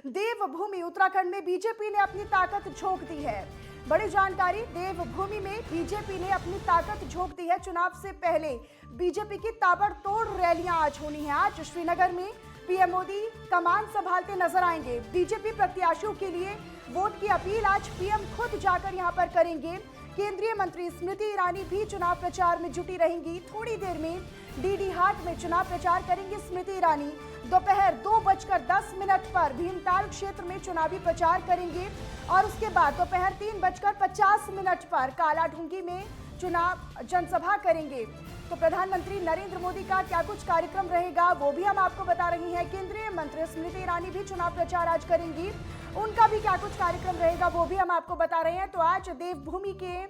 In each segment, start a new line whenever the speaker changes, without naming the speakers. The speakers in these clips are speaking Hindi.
देवभूमि उत्तराखंड में बीजेपी ने अपनी ताकत झोंक दी है। बड़ी जानकारी, देवभूमि में बीजेपी ने अपनी ताकत झोंक दी है। चुनाव से पहले बीजेपी की ताबड़तोड़ रैलियां आज होनी है। आज श्रीनगर में पीएम मोदी कमान संभालते नजर आएंगे। बीजेपी प्रत्याशियों के लिए वोट की अपील आज पीएम खुद जाकर यहां पर करेंगे। केंद्रीय मंत्री स्मृति ईरानी भी चुनाव प्रचार में जुटी रहेंगी। थोड़ी देर में डीडी हाट में चुनाव प्रचार करेंगी स्मृति ईरानी। दोपहर 2:10 पर भीमताल क्षेत्र में चुनावी प्रचार करेंगे और उसके बाद दोपहर 3:50 पर कालाढूंगी में चुनाव जनसभा करेंगे। तो प्रधानमंत्री नरेंद्र मोदी का क्या कुछ कार्यक्रम रहेगा वो भी हम आपको बता रही हैं। केंद्रीय मंत्री स्मृति ईरानी भी चुनाव प्रचार आज करेंगी, उनका भी क्या कुछ कार्यक्रम रहेगा वो भी हम आपको बता रहे हैं। तो आज देवभूमि के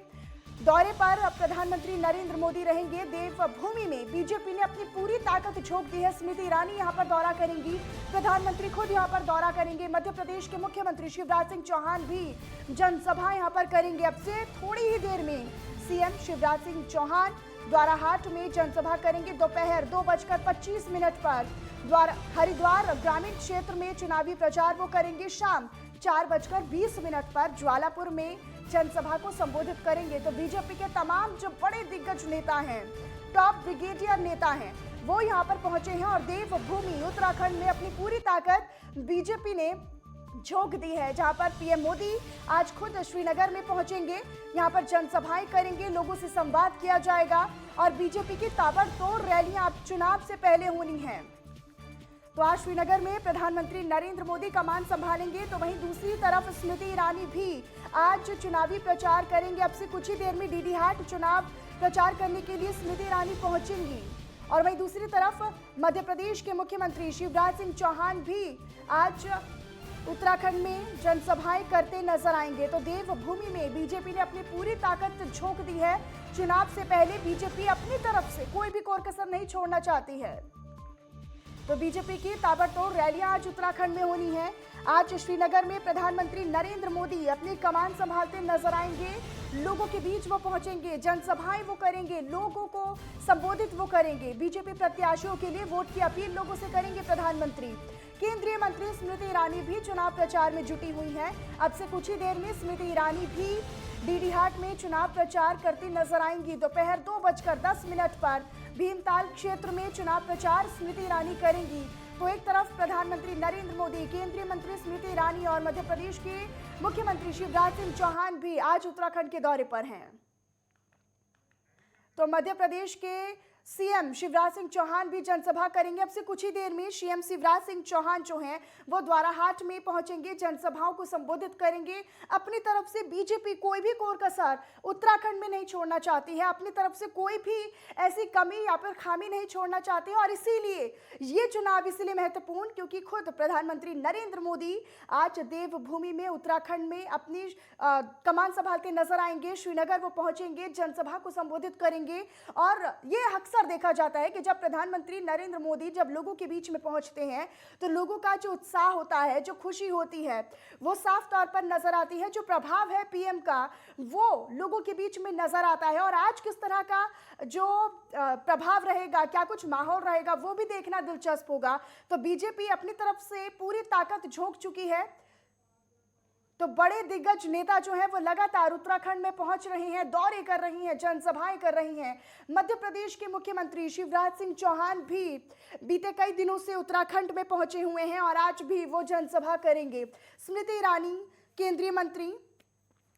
दौरे पर प्रधानमंत्री नरेंद्र मोदी रहेंगे। देवभूमि में बीजेपी ने अपनी पूरी ताकत झोंक दी है। स्मृति ईरानी यहां पर दौरा करेंगी, प्रधानमंत्री खुद यहां पर दौरा करेंगे। मध्य प्रदेश के मुख्यमंत्री शिवराज सिंह चौहान भी जनसभा यहां पर करेंगे। अब से थोड़ी ही देर में सीएम शिवराज सिंह चौहान द्वाराहाट में जनसभा करेंगे। दोपहर 2:25 पर हरिद्वार ग्रामीण क्षेत्र में चुनावी प्रचार वो करेंगे। शाम 4:20 पर ज्वालापुर में जनसभा को संबोधित करेंगे। तो बीजेपी के तमाम जो बड़े दिग्गज नेता हैं, टॉप ब्रिगेडियर नेता हैं, वो यहाँ पर पहुंचे हैं और देवभूमि उत्तराखंड में अपनी पूरी ताकत बीजेपी ने झोंक दी है। जहां पर पीएम मोदी आज खुद श्रीनगर में पहुंचेंगे, यहां पर जनसभाएं करेंगे, लोगों से संवाद किया जाएगा और बीजेपी की ताबड़तोड़ रैलियां चुनाव से पहले होनी है। तो आज श्रीनगर में प्रधानमंत्री नरेंद्र मोदी कमान संभालेंगे। तो वहीं दूसरी तरफ स्मृति ईरानी भी आज चुनावी प्रचार करेंगे। अब से कुछ ही देर में डीडी हाट चुनाव प्रचार करने के लिए स्मृति ईरानी पहुंचेंगी। और वहीं दूसरी तरफ मध्य प्रदेश के मुख्यमंत्री शिवराज सिंह चौहान भी आज उत्तराखंड में जनसभाएं करते नजर आएंगे। तो देवभूमि में बीजेपी ने अपनी पूरी ताकत झोंक दी है। चुनाव से पहले बीजेपी अपनी तरफ से कोई भी कोर-कसर नहीं छोड़ना चाहती है। तो बीजेपी की ताबड़तोड़ रैलियां आज उत्तराखंड में होनी है। आज श्रीनगर में प्रधानमंत्री नरेंद्र मोदी अपनी कमान संभालते नजर आएंगे। लोगों के बीच वो पहुंचेंगे, जनसभाएं वो करेंगे, लोगों को संबोधित वो करेंगे। बीजेपी प्रत्याशियों के लिए वोट की अपील लोगों से करेंगे प्रधानमंत्री। केंद्रीय मंत्री स्मृति ईरानी भी चुनाव प्रचार में जुटी हुई हैं। अब से कुछ ही देर में स्मृति ईरानी भी डीडी हाट में चुनाव प्रचार करती नजर आएंगी। दोपहर 2:10 पर भीमताल क्षेत्र में चुनाव प्रचार स्मृति ईरानी करेंगी। तो एक तरफ प्रधानमंत्री नरेंद्र मोदी, केंद्रीय मंत्री स्मृति ईरानी और मध्य प्रदेश के मुख्यमंत्री शिवराज सिंह चौहान भी आज उत्तराखंड के दौरे पर हैं। तो मध्य प्रदेश के सीएम शिवराज सिंह चौहान भी जनसभा करेंगे। अब से कुछ ही देर में सीएम शिवराज सिंह चौहान जो हैं वो द्वाराहाट में पहुंचेंगे, जनसभाओं को संबोधित करेंगे। अपनी तरफ से बीजेपी कोई भी कोर-कसर उत्तराखंड में नहीं छोड़ना चाहती है, अपनी तरफ से कोई भी ऐसी कमी या फिर खामी नहीं छोड़ना चाहती है। और इसीलिए ये चुनाव इसलिए महत्वपूर्ण क्योंकि खुद प्रधानमंत्री नरेंद्र मोदी आज देवभूमि में उत्तराखंड में अपनी कमान संभालते नजर आएंगे। श्रीनगर वो पहुंचेंगे, जनसभा को संबोधित करेंगे। और ये अक्सर देखा जाता है कि जब प्रधानमंत्री नरेंद्र मोदी जब लोगों के बीच में पहुंचते हैं तो लोगों का जो उत्साह होता है, जो खुशी होती है, वो साफ तौर पर नजर आती है। जो प्रभाव है पीएम का वो लोगों के बीच में नजर आता है। और आज किस तरह का जो प्रभाव रहेगा, क्या कुछ माहौल रहेगा, वो भी देखना दिलचस्प होगा। तो बीजेपी अपनी तरफ से पूरी ताकत झोंक चुकी है। तो बड़े दिग्गज नेता जो हैं वो लगातार उत्तराखंड में पहुंच रहे हैं, दौरे कर रही हैं, जनसभाएं कर रही हैं। मध्य प्रदेश के मुख्यमंत्री शिवराज सिंह चौहान भी बीते कई दिनों से उत्तराखंड में पहुंचे हुए हैं और आज भी वो जनसभा करेंगे। स्मृति ईरानी केंद्रीय मंत्री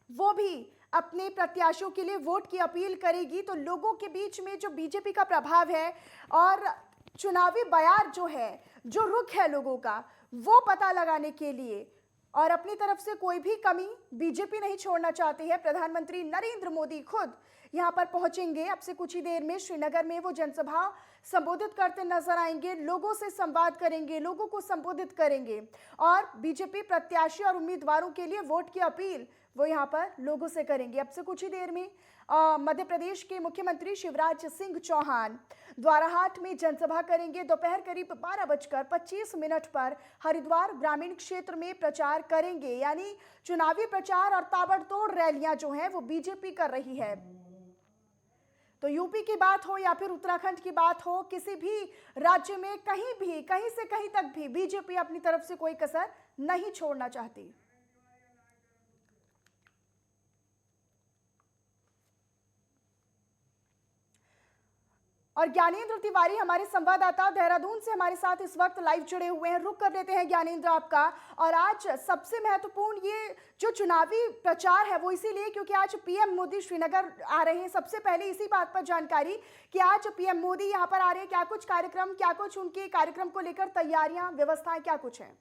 वो भी अपने प्रत्याशियों के लिए वोट की अपील करेगी। तो लोगों के बीच में जो बीजेपी का प्रभाव है और चुनावी बयार जो है, जो रुख है लोगों का, वो पता लगाने के लिए और अपनी तरफ से कोई भी कमी बीजेपी नहीं छोड़ना चाहती है। प्रधानमंत्री नरेंद्र मोदी खुद यहां पर पहुंचेंगे। अब से कुछ ही देर में श्रीनगर में वो जनसभा संबोधित करते नजर आएंगे, लोगों से संवाद करेंगे, लोगों को संबोधित करेंगे और बीजेपी प्रत्याशी और उम्मीदवारों के लिए वोट की अपील वो यहां पर लोगों से करेंगे। अब से कुछ ही देर में मध्य प्रदेश के मुख्यमंत्री शिवराज सिंह चौहान द्वाराहाट में जनसभा करेंगे। दोपहर करीब 12:25 पर हरिद्वार ग्रामीण क्षेत्र में प्रचार करेंगे। यानी चुनावी प्रचार और ताबड़तोड़ रैलियां जो हैं वो बीजेपी कर रही है। तो यूपी की बात हो या फिर उत्तराखंड की बात हो, किसी भी राज्य में कहीं से कहीं तक भी बीजेपी अपनी तरफ से कोई कसर नहीं छोड़ना चाहती। और ज्ञानेंद्र तिवारी हमारे संवाददाता देहरादून से हमारे साथ इस वक्त लाइव जुड़े हुए हैं। रुक कर लेते हैं ज्ञानेंद्र आपका। और आज सबसे महत्वपूर्ण ये जो चुनावी प्रचार है वो इसीलिए क्योंकि आज पीएम मोदी श्रीनगर आ रहे हैं। सबसे पहले इसी बात पर जानकारी कि आज पीएम मोदी यहाँ पर आ रहे हैं, क्या कुछ कार्यक्रम, क्या कुछ उनके कार्यक्रम को लेकर तैयारियां, व्यवस्थाएं क्या कुछ है?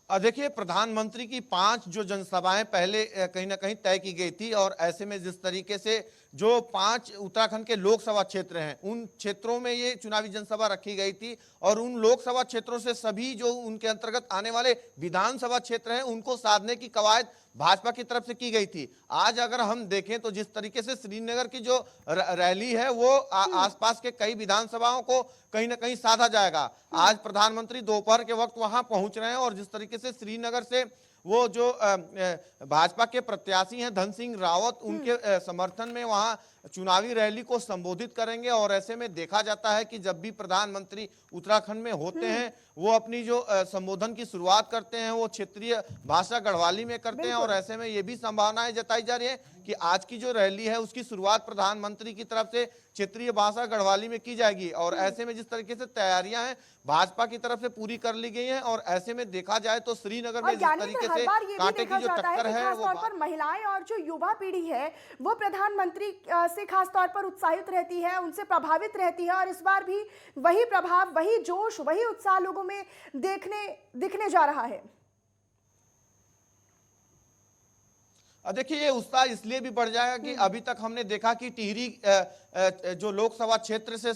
देखिए, प्रधानमंत्री की 5 जो जनसभाएं पहले कहीं ना कहीं तय की गई थी, और ऐसे में जिस तरीके से जो 5 उत्तराखंड के लोकसभा क्षेत्र हैं उन क्षेत्रों में ये चुनावी जनसभा रखी गई थी, और उन लोकसभा क्षेत्रों से सभी जो उनके अंतर्गत आने वाले विधानसभा क्षेत्र हैं उनको साधने की कवायद भाजपा की तरफ से की गई थी। आज अगर हम देखें तो जिस तरीके से श्रीनगर की जो रैली है वो आसपास के कई विधानसभाओं को कहीं ना कहीं साधा जाएगा। आज प्रधानमंत्री दोपहर के वक्त वहां पहुंच रहे हैं, और जिस तरीके से श्रीनगर से वो जो भाजपा के प्रत्याशी हैं धन सिंह रावत, उनके समर्थन में वहां चुनावी रैली को संबोधित करेंगे। और ऐसे में देखा जाता है कि जब भी प्रधानमंत्री उत्तराखंड में होते हैं वो अपनी जो संबोधन की शुरुआत करते हैं वो क्षेत्रीय भाषा गढ़वाली में करते हैं, और ऐसे में ये भी संभावनाएं जताई जा रही है कि आज की जो रैली है उसकी शुरुआत प्रधानमंत्री की तरफ से क्षेत्रीय भाषा गढ़वाली में की जाएगी। और ऐसे में जिस तरीके से तैयारियां हैं भाजपा की तरफ से पूरी कर ली गई हैं, और ऐसे में देखा जाए तो श्रीनगर में जिस तरीके से कांटे की जो टक्कर है वो
पर महिलाएं और जो युवा पीढ़ी है वो प्रधानमंत्री से खास तौर पर उत्साहित रहती है, उनसे प्रभावित रहती है, और इस बार भी वही प्रभाव, वही जोश, वही उत्साह लोगों में दिखने जा रहा है।
देखिए, ये उत्साह इसलिए भी बढ़ जाएगा कि अभी तक हमने देखा कि टिहरी जो लोकसभा क्षेत्र से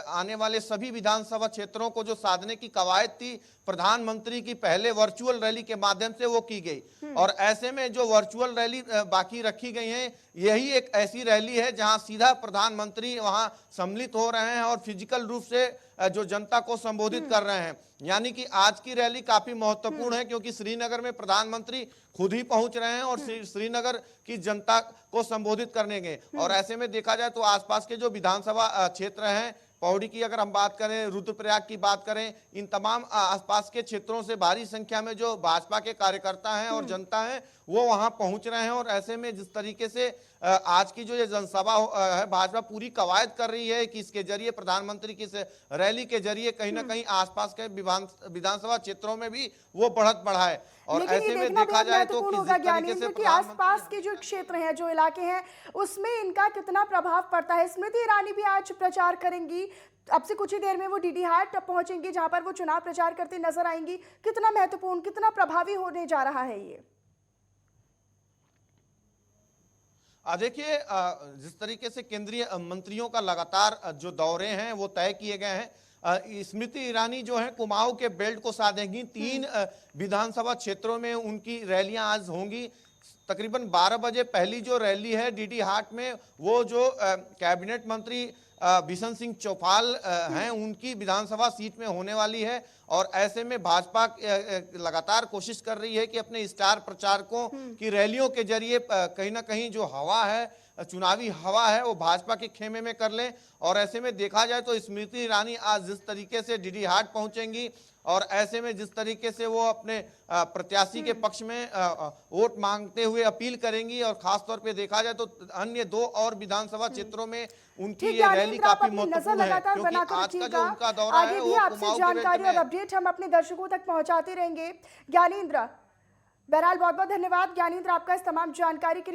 आने वाले सभी विधानसभा क्षेत्रों को जो साधने की कवायद थी प्रधानमंत्री की पहले वर्चुअल रैली के माध्यम से वो की गई, और ऐसे में जो वर्चुअल रैली बाकी रखी गई है यही एक ऐसी रैली है जहां सीधा प्रधानमंत्री वहां सम्मिलित हो रहे हैं और फिजिकल रूप से जो जनता को संबोधित कर रहे हैं। यानी कि आज की रैली काफी महत्वपूर्ण है क्योंकि श्रीनगर में प्रधानमंत्री खुद ही पहुंच रहे हैं और श्रीनगर की जनता को संबोधित करने गए। और ऐसे में देखा जाए तो आसपास के जो विधानसभा क्षेत्र हैं, पौड़ी की अगर हम बात करें, रुद्रप्रयाग की बात करें, इन तमाम आसपास के क्षेत्रों से भारी संख्या में जो भाजपा के कार्यकर्ता हैं और जनता है वो वहां पहुंच रहे हैं। और ऐसे में जिस तरीके से आज की जो ये जनसभा है भाजपा पूरी कवायद कर रही है कि इसके जरिए प्रधानमंत्री की रैली के जरिए कहीं ना कहीं आसपास के विधानसभा क्षेत्रों में भी वो बढ़त बढ़ाए। और ऐसे में देखा जाए तो किस तरीके से
कि आसपास के जो क्षेत्र हैं, जो इलाके हैं, उसमें इनका कितना प्रभाव पड़ता है। स्मृति ईरानी भी आज प्रचार करेंगी, अब से कुछ ही देर में वो डीडी हाट पहुंचेंगी जहां पर वो चुनाव प्रचार करते नजर आएंगी। कितना महत्वपूर्ण, कितना प्रभावी होने जा रहा है ये?
देखिए, जिस तरीके से केंद्रीय मंत्रियों का लगातार जो दौरे हैं वो तय किए गए हैं। स्मृति ईरानी जो है कुमाऊं के बेल्ट को साधेंगी, 3 विधानसभा क्षेत्रों में उनकी रैलियां आज होंगी। तकरीबन 12 बजे पहली जो रैली है डीडी हाट में, वो जो कैबिनेट मंत्री बिशन सिंह चौपाल हैं उनकी विधानसभा सीट में होने वाली है। और ऐसे में भाजपा लगातार कोशिश कर रही है कि अपने स्टार प्रचारकों की रैलियों के जरिए कहीं ना कहीं जो हवा है, चुनावी हवा है, वो भाजपा के खेमे में कर लें। और ऐसे में देखा जाए तो स्मृति ईरानी आज जिस तरीके से डीडी हाट पहुंचेंगी और ऐसे में जिस तरीके से वो अपने प्रत्याशी के पक्ष में वोट मांगते हुए अपील करेंगी, और खासतौर पे देखा जाए तो अन्य 2 और विधानसभा क्षेत्रों में उनकी ये रैली काफी महत्वपूर्ण है क्योंकि आज का जो उनका दौरा है वो
आपसे जानकारी और अपडेट हम अपने दर्शकों तक पहुंचाते रहेंगे। ज्ञानेंद्र, बहरहाल बहुत बहुत धन्यवाद ज्ञानेंद्र आपका इस तमाम जानकारी के लिए।